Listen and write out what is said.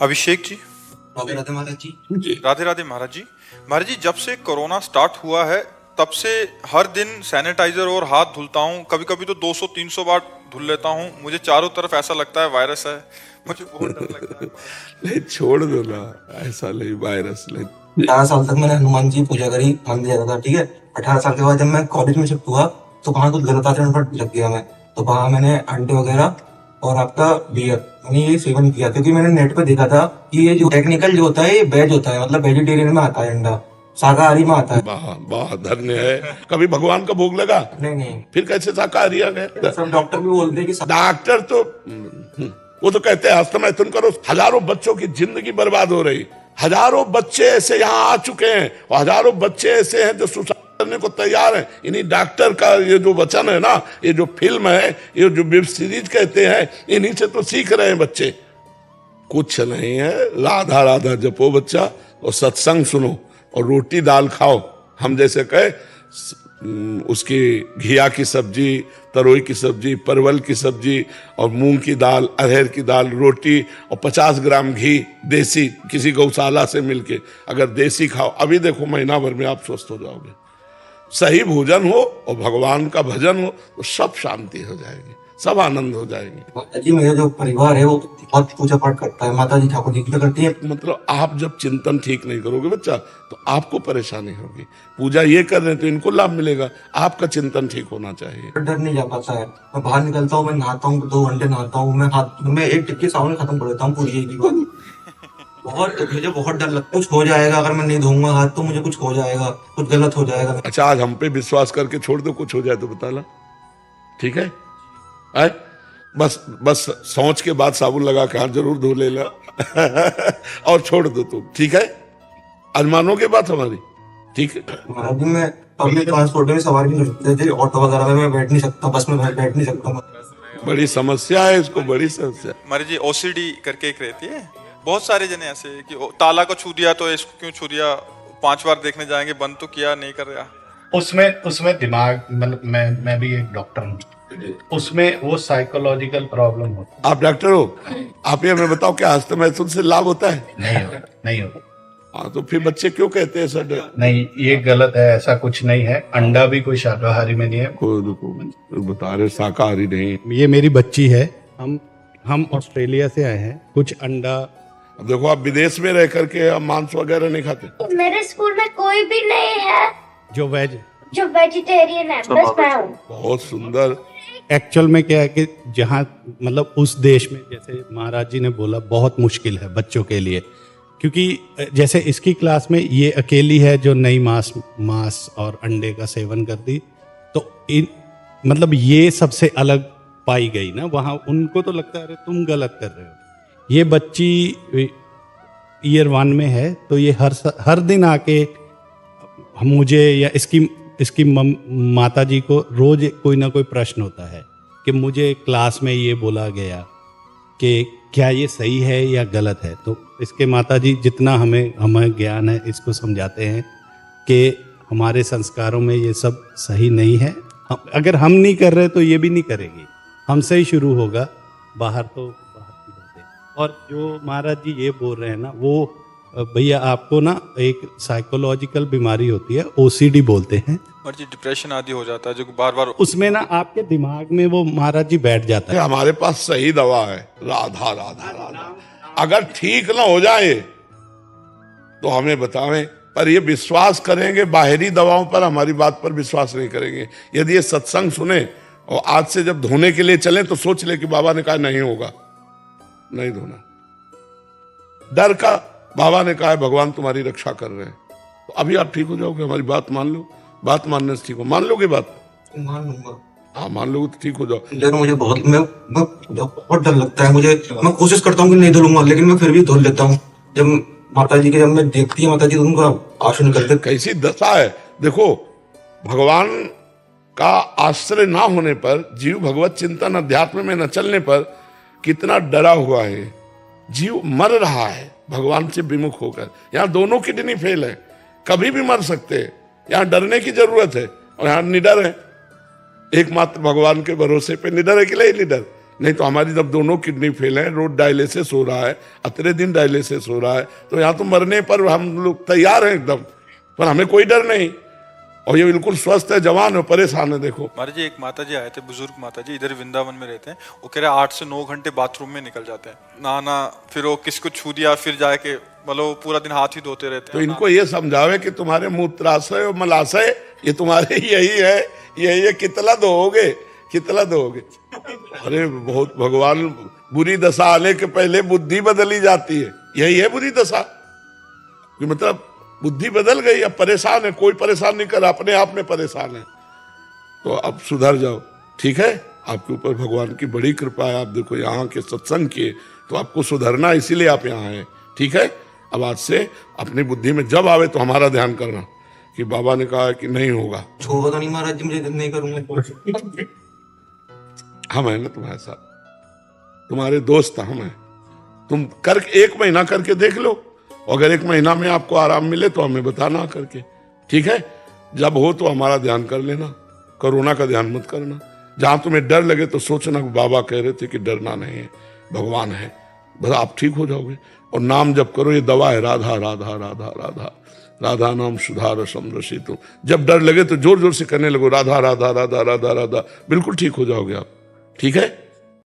अभिषेक जी। राधे राधे महाराज जी। राधे राधे महाराज जी। महाराज जी, जब से corona start हुआ है तब से हर दिन सैनिटाइजर और हाथ धुलता हूँ, कभी कभी तो 200-300 बार धुल लेता हूँ। मुझे चारों तरफ ऐसा लगता है वायरस है, मुझे बहुत डर लगता है। नहीं, छोड़ दो ना, ऐसा नहीं, वायरस नहीं। 18 साल तक मैंने हनुमान जी पूजा करी, मंदिर जाता था, ठीक है। 18 साल के बाद जब मैं कॉलेज में शिफ्ट हुआ तो वहाँ कुछ गलत आचरण पर लग गया मैं। तो वहाँ मैंने अंडे वगैरह और आपका बियर मैंने ये सेवन किया, क्योंकि मैंने नेट पे देखा था कि ये जो टेक्निकल जो होता है ये वेज होता है, मतलब वेजिटेरियन में आता है अंडा, शाकाहारी में आता है। वाह वाह, धन्य है। कभी भगवान का भोग लगा? नहीं। फिर कैसे शाकाहारी आ गए? सब डॉक्टर भी बोलते हैं कि डॉक्टर तो वो तो कहते हैं हस्तमैथुन करो। हजारों बच्चों की जिंदगी बर्बाद हो रही, हजारों बच्चे ऐसे यहाँ आ चुके हैं और हजारों बच्चे ऐसे हैं जो सुसाइड करने को तैयार हैं। इन्हीं डॉक्टर का ये जो वचन है ना, ये जो फिल्म है, ये जो वेब सीरीज कहते हैं, इन्हीं से तो सीख रहे हैं बच्चे। कुछ नहीं है, राधा राधा जपो बच्चा और सत्संग सुनो और रोटी दाल खाओ। हम जैसे कहे उसकी घिया की सब्जी, तरोई की सब्जी, परवल की सब्जी और मूंग की दाल, अरहर की दाल, रोटी और 50 ग्राम घी देसी किसी गौशाला से मिलके अगर देसी खाओ, अभी देखो महीना भर में आप स्वस्थ हो जाओगे। सही भोजन हो और भगवान का भजन हो तो सब शांति हो जाएगी, सब आनंद हो जाएगी। जी मेरा जो परिवार है वो बहुत पूजा पाठ करता है, माता जी ठाकुर जी पूजा करती है। मतलब आप जब चिंतन ठीक नहीं करोगे बच्चा तो आपको परेशानी होगी। पूजा ये कर रहे हैं तो इनको लाभ मिलेगा, आपका चिंतन ठीक होना चाहिए। डर नहीं जा पाता है। मैं बाहर निकलता हूँ, मैं नहाता हूँ, 2 घंटे नहाता हूँ, मैं हाथ में एक टिक्की साबुन खत्म कर देता हूँ पूरी एक ही बार। मुझे बहुत डर लगता है कुछ हो जाएगा, अगर मैं नहीं धोऊंगा हाथ तो मुझे कुछ हो जाएगा, कुछ गलत हो जाएगा। अच्छा, आज हम पे विश्वास करके छोड़ दो, कुछ हो जाए तो बता ला, ठीक है? आए? बस सोच के बाद साबुन लगा के हाथ जरूर धो लेना और छोड़ दो तुम, ठीक है? आज मानोगे बात हमारी, ठीक है? महाराज जी, मैं पब्लिक ट्रांसपोर्ट में सवारी नहीं कर सकता, ऑटो वगैरह में मैं बैठ नहीं सकता, बस में बैठ नहीं सकता। बड़ी समस्या है इसको, बड़ी समस्या। महाराज जी, ओसीडी करके एक रहती है, बहुत सारे जने ऐसे कि ताला को छू दिया तो इसको क्यों छू दिया, 5 बार देखने जाएंगे, बंद तो किया नहीं कर रहा। उसमें दिमाग, मतलब मैं भी एक डॉक्टर हूँ, उसमें वो साइकोलॉजिकल प्रॉब्लम होती आप डॉक्टर हो, आप ये हमें बताओ क्या हस्तमैथुन से लाभ होता है? नहीं हो। हाँ, तो फिर बच्चे क्यों कहते हैं सर? नहीं, ये गलत है, ऐसा कुछ नहीं है। अंडा भी कोई शाकाहारी में नहीं है। बता रहे शाकाहारी नहीं। ये मेरी बच्ची है, हम ऑस्ट्रेलिया से आए हैं। कुछ अंडा, देखो आप विदेश में रह करके आप मांस वगैरह नहीं खाते? मेरे स्कूल में कोई भी नहीं है जो वेजिटेरियन है, बस मैं हूँ। बहुत सुंदर। एक्चुअल में क्या है कि जहाँ मतलब उस देश में, जैसे महाराज जी ने बोला, बहुत मुश्किल है बच्चों के लिए, क्योंकि जैसे इसकी क्लास में ये अकेली है जो नई मांस और अंडे का सेवन करती, तो मतलब ये सबसे अलग पाई गई ना वहाँ। उनको तो लगता है अरे तुम गलत कर रहे हो। ये बच्ची ईयर 1 में है, तो ये हर दिन आके मुझे या इसकी माता जी को रोज कोई ना कोई प्रश्न होता है कि मुझे क्लास में ये बोला गया कि क्या ये सही है या गलत है। तो इसके माता जी जितना हमें ज्ञान है इसको समझाते हैं कि हमारे संस्कारों में ये सब सही नहीं है। अगर हम नहीं कर रहे तो ये भी नहीं करेगी, हमसे ही शुरू होगा, बाहर तो बाहर की बात है। और जो महाराज जी ये बोल रहे हैं ना, वो भैया आपको ना एक साइकोलॉजिकल बीमारी होती है, ओसीडी बोलते हैं। महाराज जी, डिप्रेशन आदि हो जाता है जो बार बार, उसमें ना आपके दिमाग में वो महाराज जी बैठ जाता है। हमारे पास सही दवा है, राधा राधा राधा। अगर ठीक ना हो जाए तो हमें बतावें, पर ये विश्वास करेंगे बाहरी दवाओं पर, हमारी बात पर विश्वास नहीं करेंगे। यदि ये सत्संग सुने और आज से जब धोने के लिए चले तो सोच ले कि बाबा ने कहा नहीं होगा, नहीं धोना। डर का, बाबा ने कहा है भगवान तुम्हारी रक्षा कर रहे हैं, तो अभी आप ठीक हो जाओगे। हमारी बात मान लो, बात मानने से ठीक हो। मान लोगे बात? मान लूंगा। हाँ, मान लोगे तो ठीक हो जाओ। डर मुझे बहुत डर लगता है मुझे। मैं कोशिश करता हूँ कि नहीं धुलूंगा, लेकिन मैं फिर भी धुल लेता हूँ। जब माता जी के, जब मैं देखती है माता जी, उनका आसन करते, कैसी दशा है। देखो, भगवान का आश्रय ना होने पर, जीव भगवत चिंतन अध्यात्म में न चलने पर कितना डरा हुआ है। जीव मर रहा है भगवान से विमुख होकर। यहाँ दोनों किडनी फेल है, कभी भी मर सकते हैं। यहाँ डरने की जरूरत है और यहाँ निडर है, एकमात्र भगवान के भरोसे पे निडर है कि नहीं निडर? नहीं तो हमारी जब दोनों किडनी फेल है, रोज डायलिसिस हो रहा है, अतरे दिन डायलिसिस हो रहा है, तो यहाँ तो मरने पर हम लोग तैयार हैं एकदम, पर हमें कोई डर नहीं। और ये बिल्कुल स्वस्थ है, जवान है, परेशान है। देखो महाराज जी, एक माता जी आए थे, बुजुर्ग माता जी, इधर वृंदावन में रहते हैं। वो कह रहे 8 से 9 घंटे बाथरूम में निकल जाते हैं, नहाना, फिर वो किसको छू दिया, फिर जाके मतलब पूरा दिन हाथ ही धोते रहते तो हैं। इनको ये समझावे कि तुम्हारे मूत्राशय और मलाशय ये तुम्हारे यही है, यही है, कितना दोगे, कितना दोगे। अरे बहुत, भगवान बुरी दशा आने के पहले बुद्धि बदली जाती है, यही है बुरी दशा। कि मतलब बुद्धि बदल गई, अब परेशान है, कोई परेशान नहीं कर, अपने आप में परेशान है। तो अब सुधर जाओ, ठीक है। आपके ऊपर भगवान की बड़ी कृपा है। आप देखो यहाँ के सत्संग किए तो आपको सुधरना, इसीलिए आप यहाँ आए, ठीक है। अब आज से अपनी बुद्धि में जब आवे तो हमारा ध्यान करना कि बाबा ने कहा कि नहीं होगा। छोड़ो तो नहीं महाराज जी, मुझे नहीं करूंगा। हम हैं ना तुम्हारे साथ, तुम्हारे दोस्त हम हैं। तुम कर 1 महीना करके देख लो, अगर 1 महीना में आपको आराम मिले तो हमें बताना करके, ठीक है। जब हो तो हमारा ध्यान कर लेना, कोरोना का ध्यान मत करना। जहां तुम्हें डर लगे तो सोचना बाबा कह रहे थे कि डरना नहीं है, भगवान है, बस आप ठीक हो जाओगे। और नाम जप करो, ये दवा है, राधा राधा राधा राधा, राधा नाम सुधा रसम रसितु। जब डर लगे तो जोर जोर से करने लगो, राधा राधा राधा राधा राधा, बिल्कुल ठीक हो जाओगे आप, ठीक है।